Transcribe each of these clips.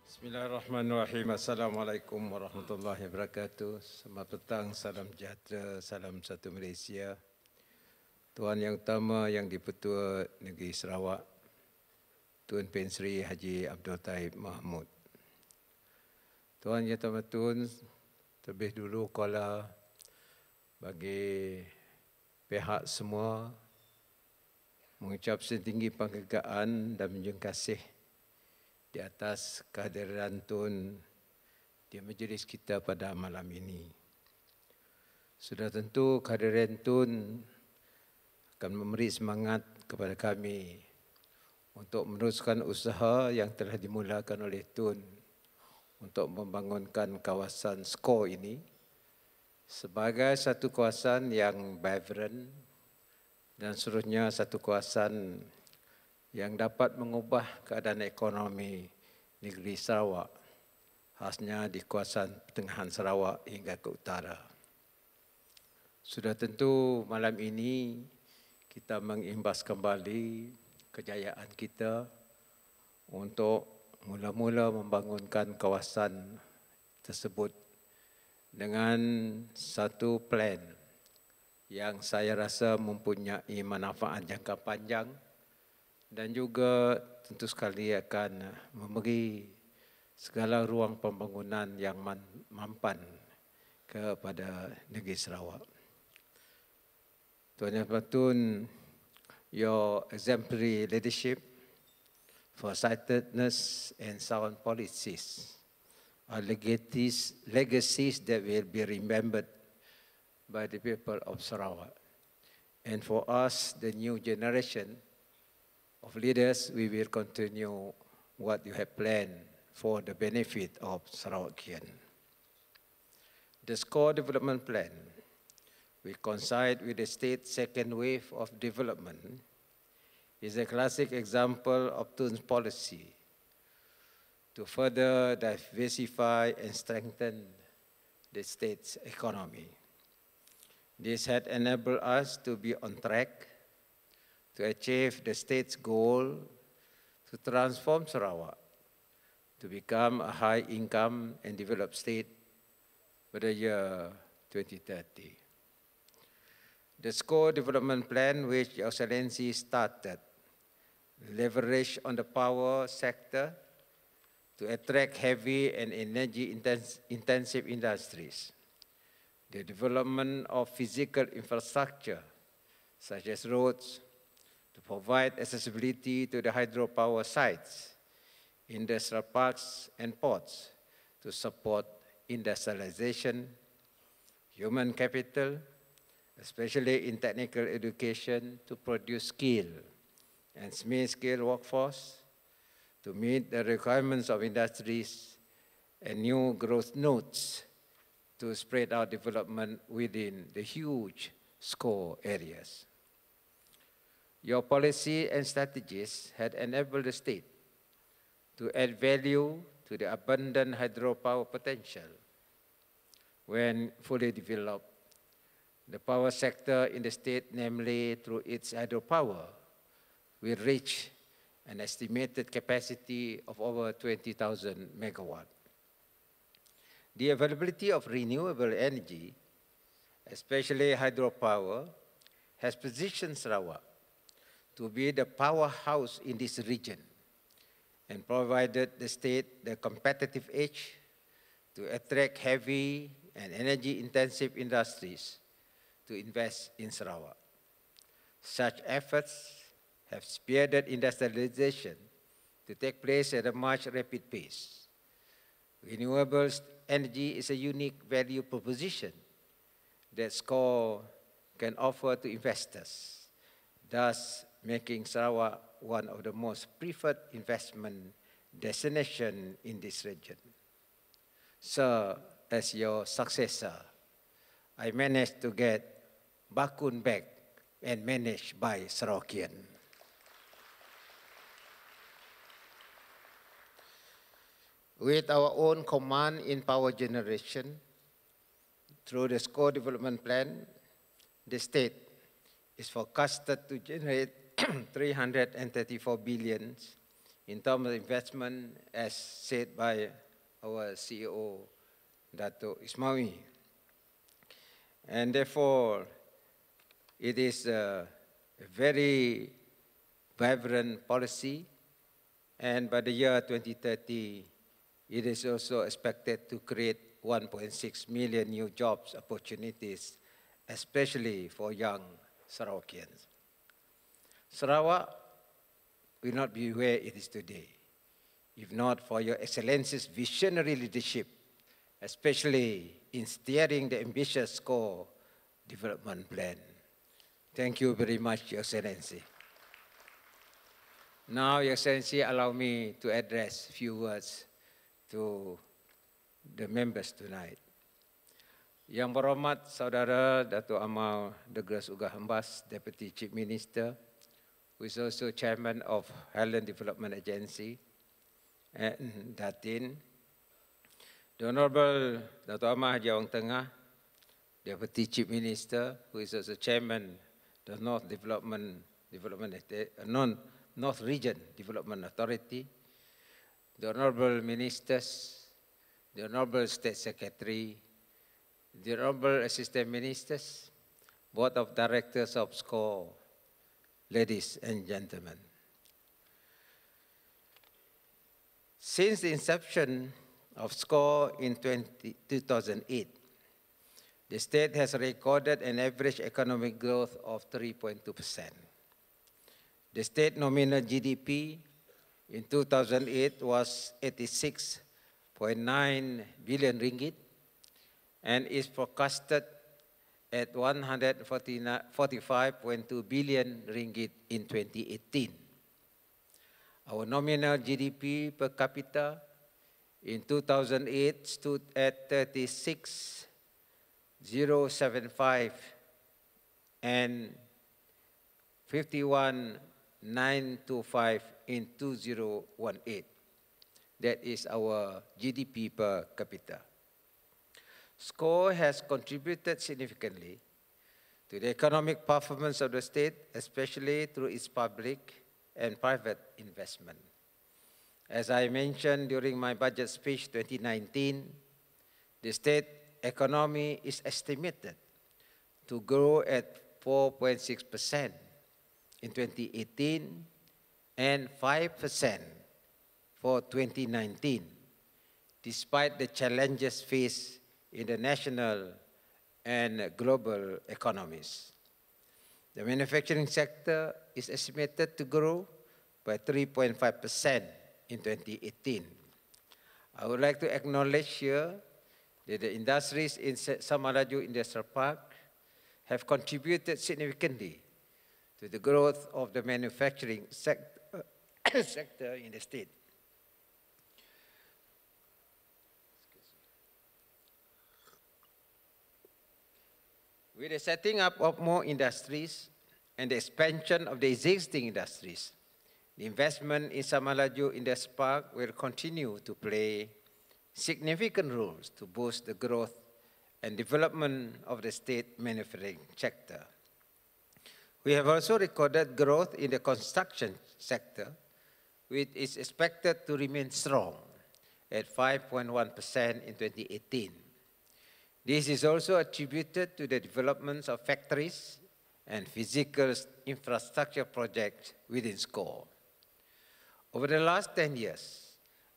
Bismillahirrahmanirrahim. Assalamualaikum warahmatullahi wabarakatuh. Selamat petang, salam sejahtera, salam satu Malaysia. Tuan Yang Utama Yang di-Pertua Negeri Sarawak, Tuan Pen Sri Haji Abdul Taib Mahmud. Tuan Yang Utama, terlebih dulu kala bagi pihak semua mengucap setinggi penghargaan dan menjunjung kasih di atas kehadiran Tun di majlis kita pada malam ini. Sudah tentu kehadiran Tun akan memberi semangat kepada kami untuk meneruskan usaha yang telah dimulakan oleh Tun untuk membangunkan kawasan skor ini sebagai satu kawasan yang vibrant dan seterusnya satu kawasan yang dapat mengubah keadaan ekonomi negeri Sarawak, khasnya di kawasan pertengahan Sarawak hingga ke utara. Sudah tentu malam ini kita mengimbas kembali kejayaan kita untuk mula-mula membangunkan kawasan tersebut dengan satu plan yang saya rasa mempunyai manfaat jangka panjang dan juga tentu sekali akan memberi segala ruang pembangunan yang mampan kepada negeri Sarawak. Tuan Yang Bertuan, your exemplary leadership, foresightedness and sound policies are legacies that will be remembered by the people of Sarawak. And for us, the new generation of leaders, we will continue what you have planned for the benefit of Sarawakkian. The SCORE development plan will coincide with the state's second wave of development is a classic example of Tun's policy to further diversify and strengthen the state's economy. This had enabled us to be on track to achieve the state's goal to transform Sarawak to become a high-income and developed state by the year 2030. The SCORE development plan, which Your Excellency started, leveraged on the power sector to attract heavy and energy-intensive industries, the development of physical infrastructure, such as roads, to provide accessibility to the hydropower sites, industrial parks and ports to support industrialization, human capital, especially in technical education to produce skilled and semi-skilled workforce, to meet the requirements of industries and new growth nodes to spread out development within the huge SCORE areas. Your policy and strategies had enabled the state to add value to the abundant hydropower potential. When fully developed, the power sector in the state, namely through its hydropower, will reach an estimated capacity of over 20,000 megawatts. The availability of renewable energy, especially hydropower, has positioned Sarawak to be the powerhouse in this region and provided the state the competitive edge to attract heavy and energy-intensive industries to invest in Sarawak. Such efforts have spearheaded industrialization to take place at a much rapid pace. Renewable energy is a unique value proposition that SCORE can offer to investors, thus making Sarawak one of the most preferred investment destinations in this region. Sir, as your successor, I managed to get Bakun back and managed by Sarawakkian. With our own command in power generation, through the SCORE development plan, the state is forecasted to generate 334 billion in terms of investment, as said by our CEO, Dato' Ismail. And therefore, it is a very vibrant policy, and by the year 2030, it is also expected to create 1.6 million new jobs opportunities, especially for young Sarawakians. Sarawak will not be where it is today, if not for your Excellency's visionary leadership, especially in steering the ambitious SCORE development plan. Thank you very much, Your Excellency. Now, Your Excellency, allow me to address a few words to the members tonight. Yang berhormat Saudara Dato' Amal Degras Ugah Hembas, Deputy Chief Minister, who is also Chairman of Highland Development Agency, and Datin, the Honorable Dato' Amal Haji Awang Tengah, Deputy Chief Minister, who is also Chairman of the North Region Development Authority, the Honorable Ministers, the Honorable State Secretary, the Honorable Assistant Ministers, Board of Directors of SCORE, ladies and gentlemen. Since the inception of SCORE in 2008, the state has recorded an average economic growth of 3.2%. The state nominal GDP in 2008 was 86.9 billion ringgit and is forecasted at 145.2 billion ringgit in 2018. Our nominal GDP per capita in 2008 stood at 36,075 and 51,925 in 2018. That is our GDP per capita. SCORE has contributed significantly to the economic performance of the state, especially through its public and private investment. As I mentioned during my budget speech 2019, the state economy is estimated to grow at 4.6% in 2018 and 5% for 2019, despite the challenges faced in the national and global economies. The manufacturing sector is estimated to grow by 3.5% in 2018. I would like to acknowledge here that the industries in Samalaju Industrial Park have contributed significantly to the growth of the manufacturing sector in the state. With the setting up of more industries and the expansion of the existing industries, the investment in Samalaju Industrial Park will continue to play significant roles to boost the growth and development of the state manufacturing sector. We have also recorded growth in the construction sector, which is expected to remain strong at 5.1% in 2018. This is also attributed to the developments of factories and physical infrastructure projects within SCORE. Over the last 10 years,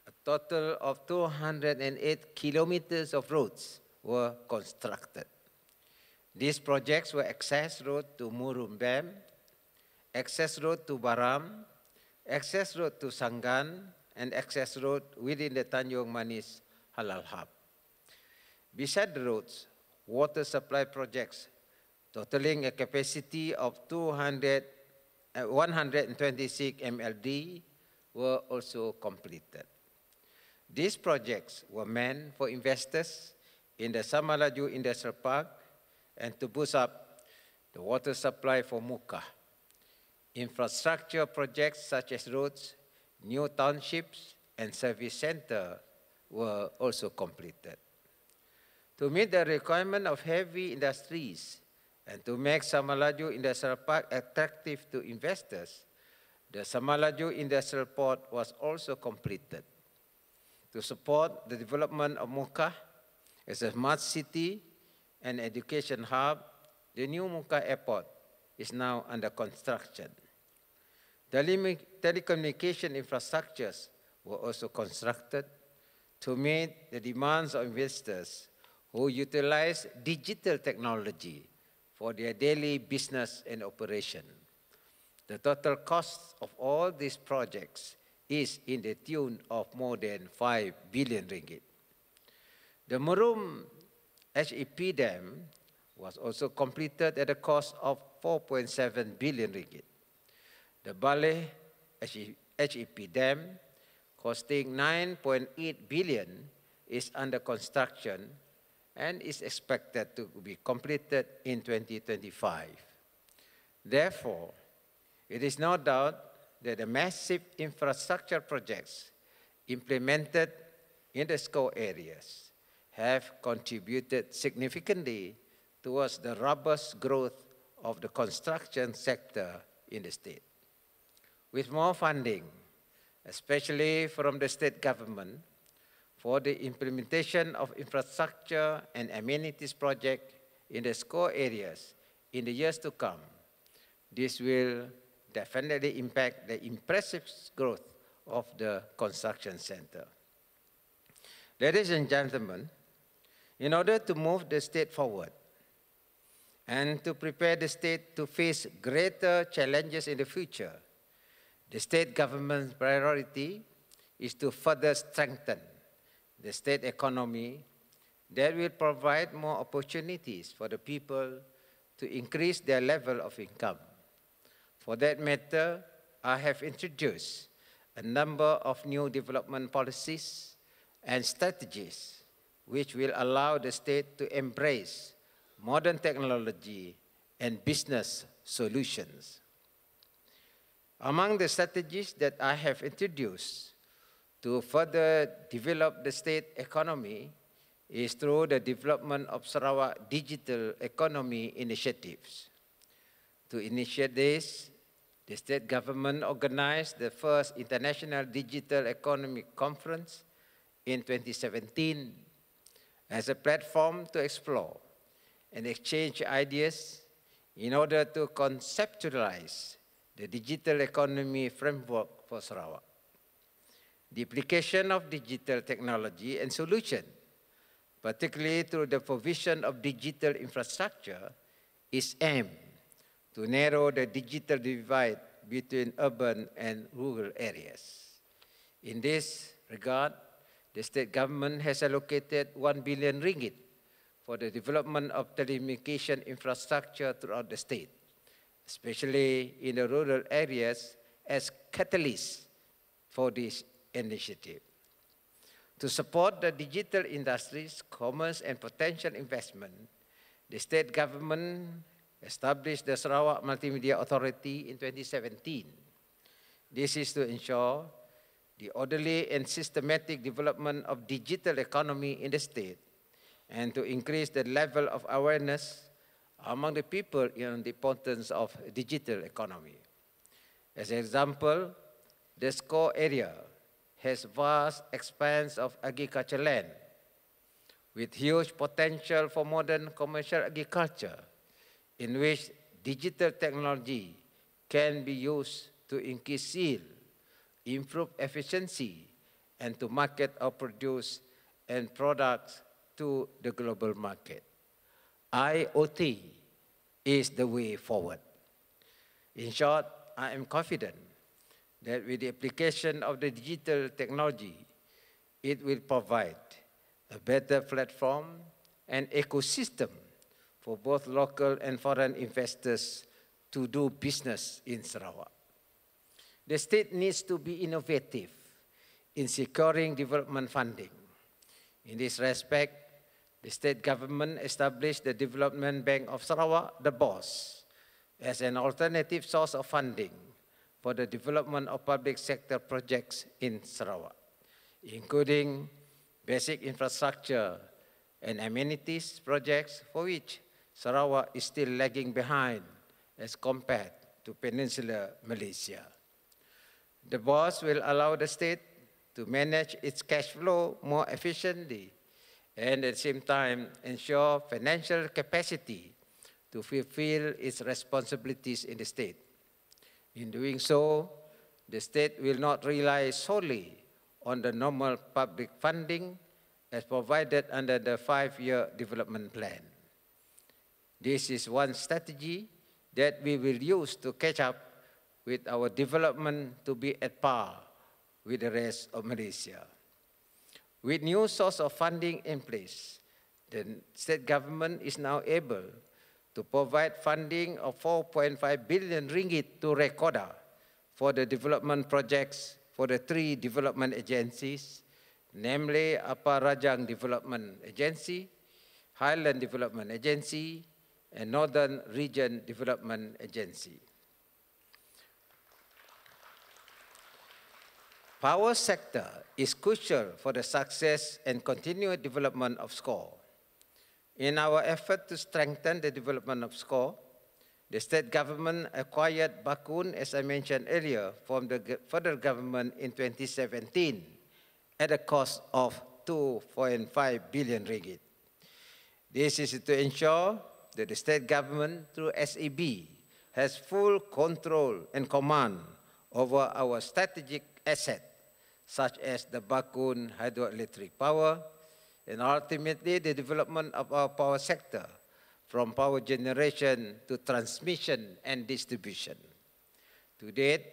a total of 208 kilometers of roads were constructed. These projects were access road to Murumbem, access road to Baram, access road to Sangan, and access road within the Tanjung Manis Halal Hub. Beside the roads, water supply projects totaling a capacity of 126 MLD were also completed. These projects were meant for investors in the Samalaju Industrial Park and to boost up the water supply for Muka. Infrastructure projects such as roads, new townships, and service center were also completed. To meet the requirement of heavy industries and to make Samalaju Industrial Park attractive to investors, The Samalaju Industrial Port was also completed. To support the development of Muka as a smart city and education hub, the new Muka Airport is now under construction. Telecommunication infrastructures were also constructed to meet the demands of investors who utilize digital technology for their daily business and operation. The total cost of all these projects is in the tune of more than 5 billion ringgit. The Merum HEP Dam was also completed at a cost of 4.7 billion ringgit. The Baleh HEP Dam, costing 9.8 billion, is under construction and is expected to be completed in 2025. Therefore, it is no doubt that the massive infrastructure projects implemented in the SCO areas have contributed significantly towards the robust growth of the construction sector in the state. With more funding, especially from the state government, for the implementation of infrastructure and amenities projects in the SCO areas in the years to come, this will definitely impact the impressive growth of the construction center. Ladies and gentlemen, in order to move the state forward and to prepare the state to face greater challenges in the future, the state government's priority is to further strengthen the state economy that will provide more opportunities for the people to increase their level of income. For that matter, I have introduced a number of new development policies and strategies which will allow the state to embrace modern technology and business solutions. Among the strategies that I have introduced to further develop the state economy is through the development of Sarawak digital economy initiatives. To initiate this, the state government organized the first International Digital Economic Conference in 2017 as a platform to explore and exchange ideas in order to conceptualize the digital economy framework for Sarawak. The application of digital technology and solution, particularly through the provision of digital infrastructure, is aimed to narrow the digital divide between urban and rural areas. In this regard, the state government has allocated 1 billion ringgit for the development of telecommunication infrastructure throughout the state, especially in the rural areas, as catalysts for this initiative. To support the digital industries, commerce, and potential investment, the state government established the Sarawak Multimedia Authority in 2017. This is to ensure the orderly and systematic development of digital economy in the state and to increase the level of awareness among the people on the importance of digital economy. As an example, the SCO area has vast expanse of agricultural land with huge potential for modern commercial agriculture in which digital technology can be used to increase yield, improve efficiency, and to market our produce and products to the global market. IoT is the way forward. In short, I am confident that with the application of the digital technology, it will provide a better platform and ecosystem for both local and foreign investors to do business in Sarawak. The state needs to be innovative in securing development funding. In this respect, the state government established the Development Bank of Sarawak, the BOS, as an alternative source of funding for the development of public sector projects in Sarawak, including basic infrastructure and amenities projects for which Sarawak is still lagging behind as compared to Peninsular Malaysia. The BOS will allow the state to manage its cash flow more efficiently and at the same time ensure financial capacity to fulfill its responsibilities in the state. In doing so, the state will not rely solely on the normal public funding as provided under the 5-year development plan. This is one strategy that we will use to catch up with our development to be at par with the rest of Malaysia. With new source of funding in place, the state government is now able to provide funding of 4.5 billion ringgit to Rekoda for the development projects for the 3 development agencies, namely Upper Rajang Development Agency, Highland Development Agency, and Northern Region Development Agency. Power sector is crucial for the success and continued development of SCORE. In our effort to strengthen the development of SCORE, the state government acquired Bakun, as I mentioned earlier, from the federal government in 2017 at a cost of 2.5 billion ringgit. This is to ensure that the state government, through SEB, has full control and command over our strategic asset, such as the Bakun hydroelectric power, and ultimately the development of our power sector, from power generation to transmission and distribution. To date,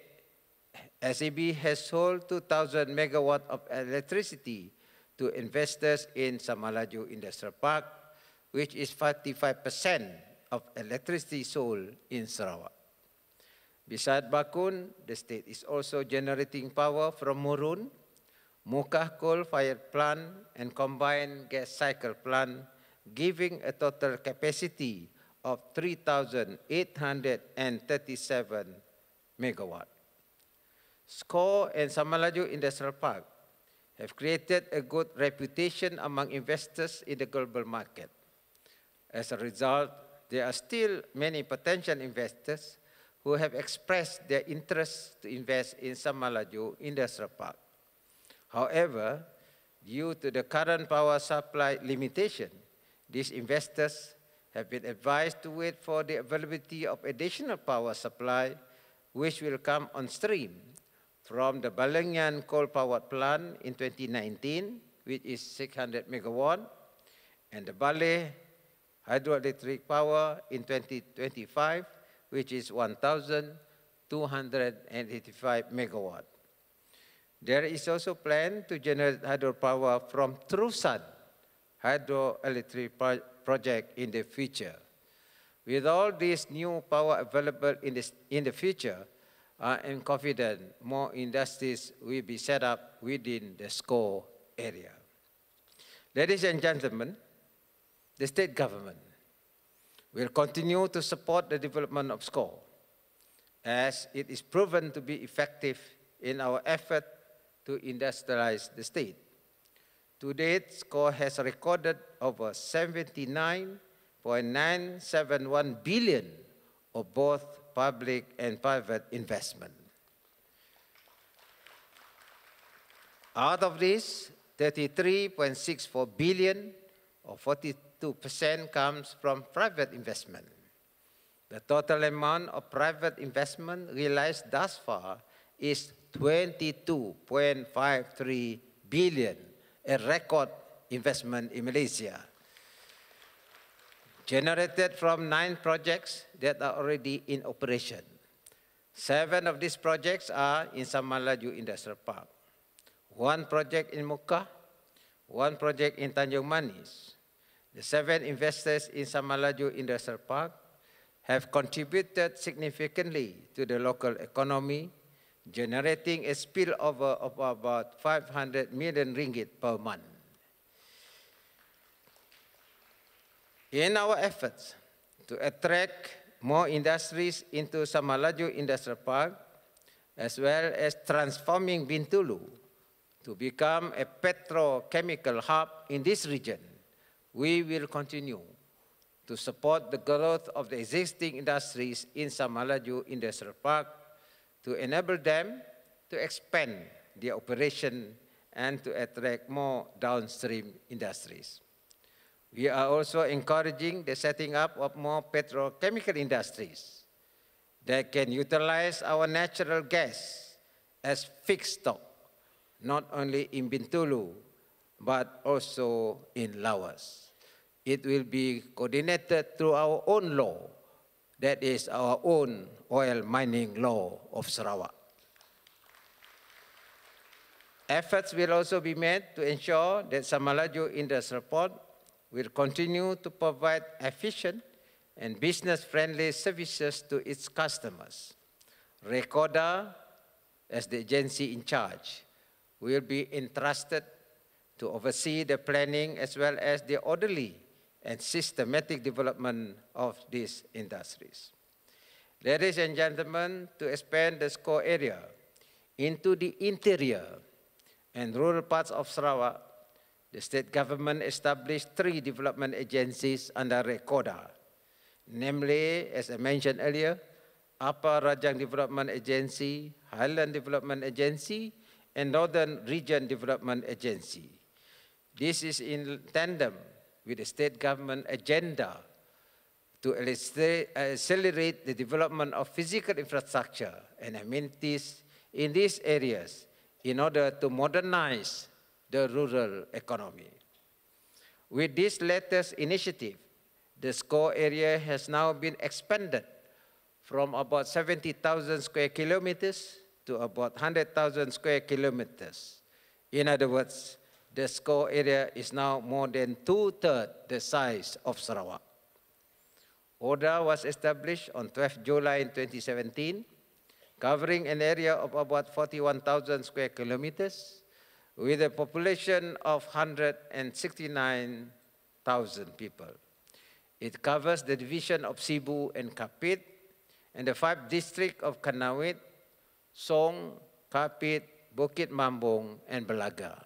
SEB has sold 2,000 megawatts of electricity to investors in Samalaju Industrial Park, which is 55% of electricity sold in Sarawak. Besides Bakun, the state is also generating power from Murun, Mukah coal-fired plant, and combined gas cycle plant, giving a total capacity of 3,837 megawatts. SCORE and Samalaju Industrial Park have created a good reputation among investors in the global market. As a result, there are still many potential investors who have expressed their interest to invest in Samalaju Industrial Park. However, due to the current power supply limitation, these investors have been advised to wait for the availability of additional power supply, which will come on stream from the Balengian coal-powered plant in 2019, which is 600 megawatt, and the Baleh hydroelectric power in 2025, which is 1,285 megawatt. There is also plan to generate hydropower from Trusan hydroelectric project in the future. With all this new power available in the future, I am confident more industries will be set up within the SCORE area. Ladies and gentlemen, the state government will continue to support the development of SCORE, as it is proven to be effective in our effort to industrialize the state. To date, SCORE has recorded over 79.971 billion of both public and private investment. Out of this, 33.64 billion, or 42%, comes from private investment. The total amount of private investment realized thus far is 22.53 billion, a record investment in Malaysia, generated from 9 projects that are already in operation. 7 of these projects are in Samalaju Industrial Park, 1 project in Mukah, 1 project in Tanjung Manis. The 7 investors in Samalaju Industrial Park have contributed significantly to the local economy, generating a spillover of about 500 million ringgit per month. In our efforts to attract more industries into Samalaju Industrial Park, as well as transforming Bintulu to become a petrochemical hub in this region, we will continue to support the growth of the existing industries in Samalaju Industrial Park to enable them to expand the operation and to attract more downstream industries. We are also encouraging the setting up of more petrochemical industries that can utilize our natural gas as feedstock, not only in Bintulu, but also in Laos. It will be coordinated through our own law, that is our own oil mining law of Sarawak. Efforts will also be made to ensure that Samalaju Industrial Port will continue to provide efficient and business-friendly services to its customers. Recorda, as the agency in charge, will be entrusted to oversee the planning as well as the orderly and systematic development of these industries. Ladies and gentlemen, to expand the score area into the interior and rural parts of Sarawak, the state government established 3 development agencies under Recorda, namely, as I mentioned earlier, Upper Rajang Development Agency, Highland Development Agency, and Northern Region Development Agency. This is in tandem with the state government agenda to accelerate the development of physical infrastructure and amenities in these areas in order to modernize the rural economy. With this latest initiative, the score area has now been expanded from about 70,000 square kilometers to about 100,000 square kilometers. In other words, the score area is now more than 2/3 the size of Sarawak. ORDA was established on 12 July 2017, covering an area of about 41,000 square kilometers with a population of 169,000 people. It covers the division of Sibu and Kapit and the 5 districts of Kanawit, Song, Kapit, Bukit Mambong, and Belaga.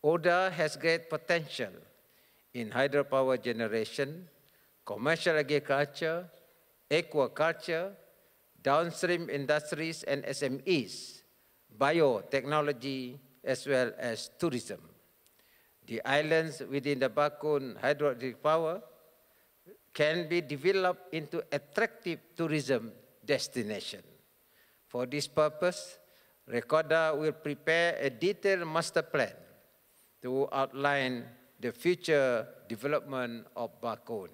ORDA has great potential in hydropower generation, commercial agriculture, aquaculture, downstream industries and SMEs, biotechnology, as well as tourism. The islands within the Bakun hydroelectric power can be developed into attractive tourism destination. For this purpose, Recorda will prepare a detailed master plan to outline the future development of Bakun,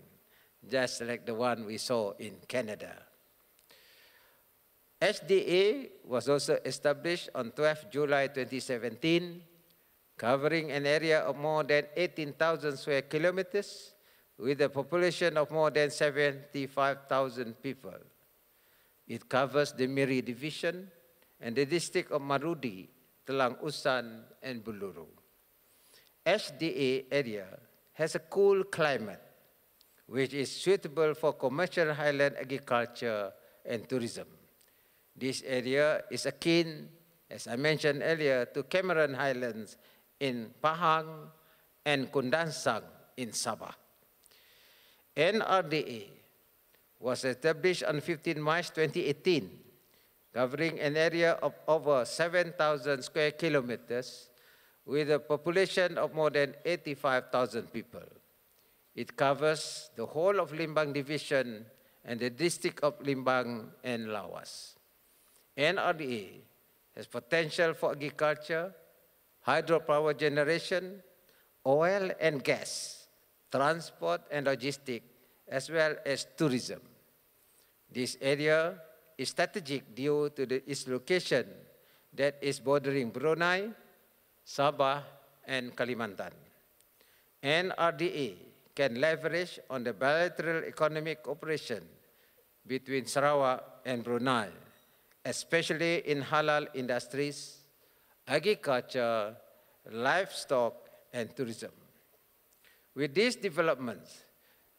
just like the one we saw in Canada. SDA was also established on 12 July 2017, covering an area of more than 18,000 square kilometers with a population of more than 75,000 people. It covers the Miri Division and the district of Marudi, Telang Usan, and Buluru. SDA area has a cool climate, which is suitable for commercial highland agriculture and tourism. This area is akin, as I mentioned earlier, to Cameron Highlands in Pahang and Kundansang in Sabah. NRDA was established on 15 March 2018, covering an area of over 7,000 square kilometers with a population of more than 85,000 people. It covers the whole of Limbang Division and the district of Limbang and Lawas. NRDA has potential for agriculture, hydropower generation, oil and gas, transport and logistics, as well as tourism. This area is strategic due to its location that is bordering Brunei, Sabah, and Kalimantan. NRDA can leverage on the bilateral economic cooperation between Sarawak and Brunei, especially in halal industries, agriculture, livestock, and tourism. With these developments,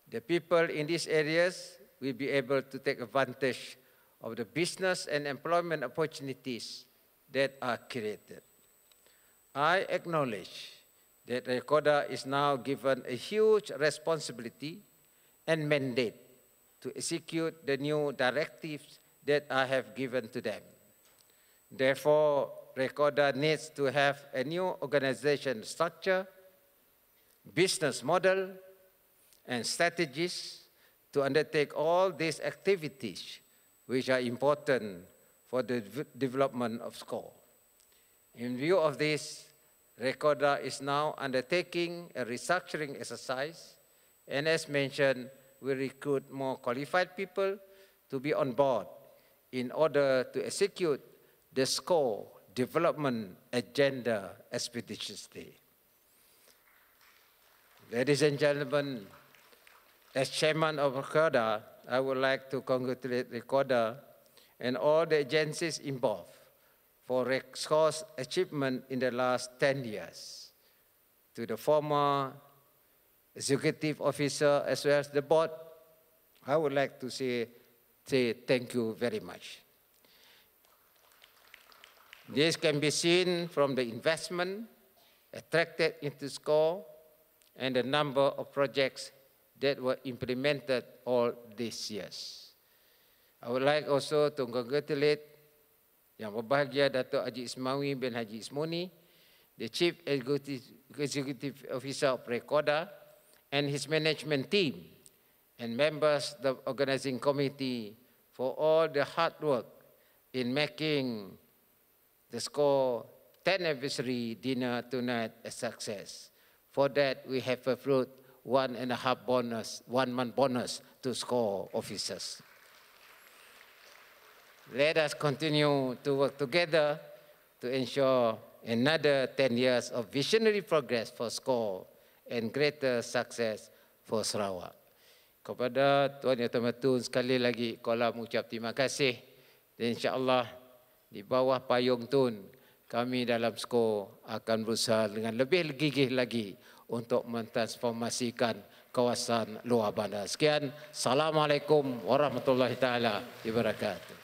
the people in these areas will be able to take advantage of the business and employment opportunities that are created. I acknowledge that Recorda is now given a huge responsibility and mandate to execute the new directives that I have given to them. Therefore, Recorder needs to have a new organization structure, business model, and strategies to undertake all these activities which are important for the development of SCORE. In view of this, Recorder is now undertaking a restructuring exercise, and as mentioned, we recruit more qualified people to be on board in order to execute the SCORE development agenda expeditiously. Ladies and gentlemen, as chairman of Recorder, I would like to congratulate Recorder and all the agencies involved for SCORE's achievement in the last 10 years. To the former executive officer as well as the board, I would like to say thank you very much. This can be seen from the investment attracted into SCORE and the number of projects that were implemented all these years. I would like also to congratulate Yang Berbahagia Dato' Haji Ismawi bin Haji Ismuni, the Chief Executive Officer of Recorder, and his management team, and members of the organizing committee for all the hard work in making the SCORE 10th anniversary dinner tonight a success. For that, we have approved 1 month bonus to SCORE officers. Let us continue to work together to ensure another 10 years of visionary progress for SCORE and greater success for Sarawak. Kepada Tuan Yang Terhormat sekali lagi, Kuala mengucap terima kasih. Dan insyaAllah di bawah payung Tun, kami dalam SCORE akan berusaha dengan lebih gigih lagi untuk mentransformasikan kawasan luar bandar. Sekian, Assalamualaikum warahmatullahi taala wabarakatuh.